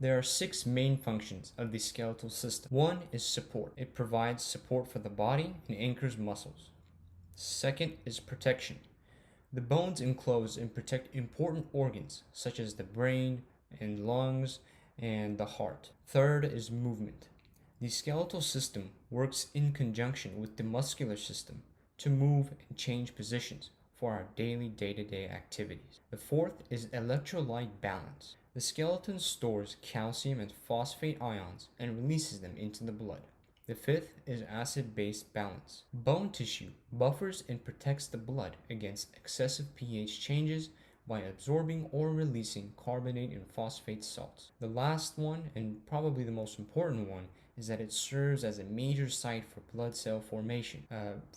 There are 6 main functions of the skeletal system. 1 is support. It provides support for the body and anchors muscles. 2nd is protection. The bones enclose and protect important organs such as the brain and lungs and the heart. 3rd is movement. The skeletal system works in conjunction with the muscular system to move and change positions for our daily day-to-day activities. The 4th is electrolyte balance. The skeleton stores calcium and phosphate ions and releases them into the blood. The 5th is acid-base balance. Bone tissue buffers and protects the blood against excessive pH changes by absorbing or releasing carbonate and phosphate salts. The last one, and probably the most important one, is that it serves as a major site for blood cell formation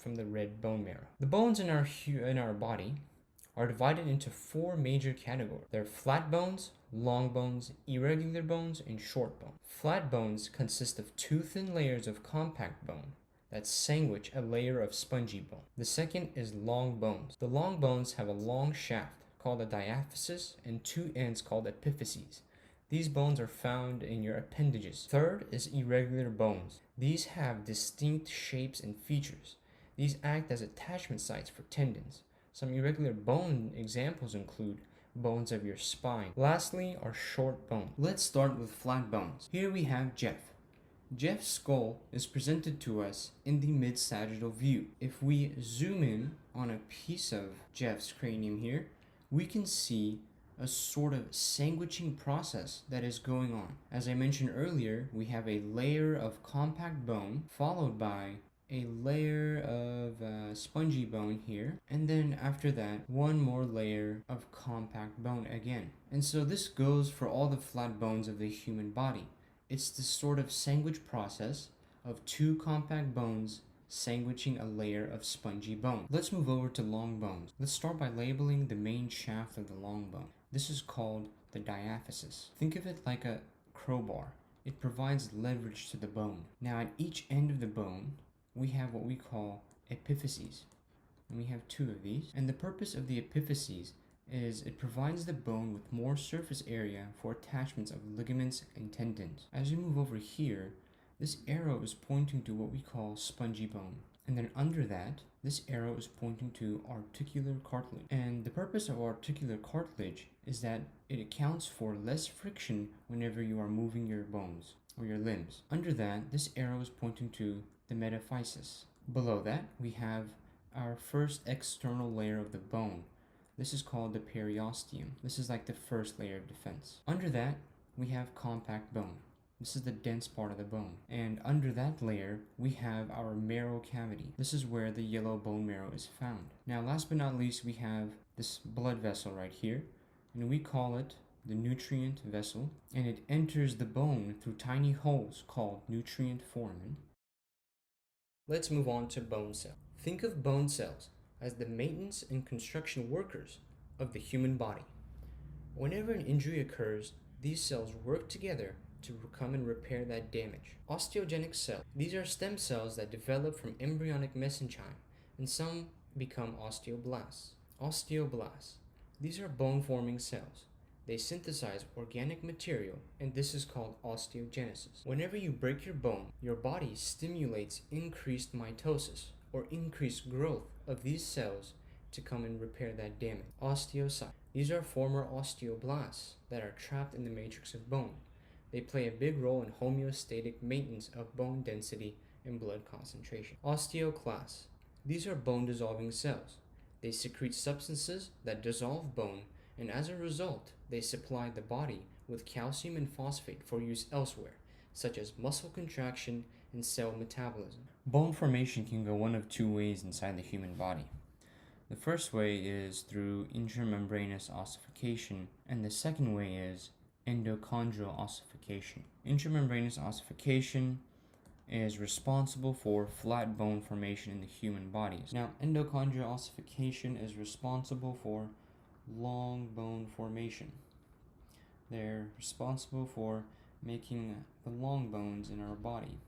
from the red bone marrow. The bones in our body are divided into 4 major categories. They're flat bones, long bones, irregular bones, and short bone. Flat bones consist of 2 thin layers of compact bone that sandwich a layer of spongy bone. The second is long bones. The long bones have a long shaft called a diaphysis and 2 ends called epiphyses. These bones are found in your appendages. Third is irregular bones. These have distinct shapes and features. These act as attachment sites for tendons. Some irregular bone examples include bones of your spine. Lastly are short bones. Let's start with flat bones. Here we have Jeff. Jeff's skull is presented to us in the mid-sagittal view. If we zoom in on a piece of Jeff's cranium here, we can see a sort of sandwiching process that is going on. As I mentioned earlier, we have a layer of compact bone followed by a layer of spongy bone here, and then after that, one more layer of compact bone again. And so this goes for all the flat bones of the human body. It's this sort of sandwich process of 2 compact bones sandwiching a layer of spongy bone. Let's move over to long bones. Let's start by labeling the main shaft of the long bone. This is called the diaphysis. Think of it like a crowbar. It provides leverage to the bone. Now at each end of the bone, we have what we call epiphyses. And we have 2 of these. And the purpose of the epiphyses is it provides the bone with more surface area for attachments of ligaments and tendons. As we move over here, this arrow is pointing to what we call spongy bone. And then under that, this arrow is pointing to articular cartilage. And the purpose of articular cartilage is that it accounts for less friction whenever you are moving your bones or your limbs. Under that, this arrow is pointing to the metaphysis. Below that, we have our first external layer of the bone. This is called the periosteum. This is like the first layer of defense. Under that, we have compact bone. This is the dense part of the bone. And under that layer, we have our marrow cavity. This is where the yellow bone marrow is found. Now, last but not least, we have this blood vessel right here, and we call it the nutrient vessel, and it enters the bone through tiny holes called nutrient foramen. Let's move on to bone cells. Think of bone cells as the maintenance and construction workers of the human body. Whenever an injury occurs, these cells work together to come and repair that damage. Osteogenic cells. These are stem cells that develop from embryonic mesenchyme, and some become osteoblasts. Osteoblasts. These are bone-forming cells. They synthesize organic material, and this is called osteogenesis. Whenever you break your bone, your body stimulates increased mitosis, or increased growth of these cells to come and repair that damage. Osteocytes. These are former osteoblasts that are trapped in the matrix of bone. They play a big role in homeostatic maintenance of bone density and blood concentration. Osteoclasts. These are bone-dissolving cells. They secrete substances that dissolve bone, and as a result, they supply the body with calcium and phosphate for use elsewhere, such as muscle contraction and cell metabolism. Bone formation can go one of 2 ways inside the human body. The first way is through intramembranous ossification, and the second way is endochondral ossification. Intramembranous ossification is responsible for flat bone formation in the human bodies. Now, endochondral ossification is responsible for long bone formation. They're responsible for making the long bones in our body.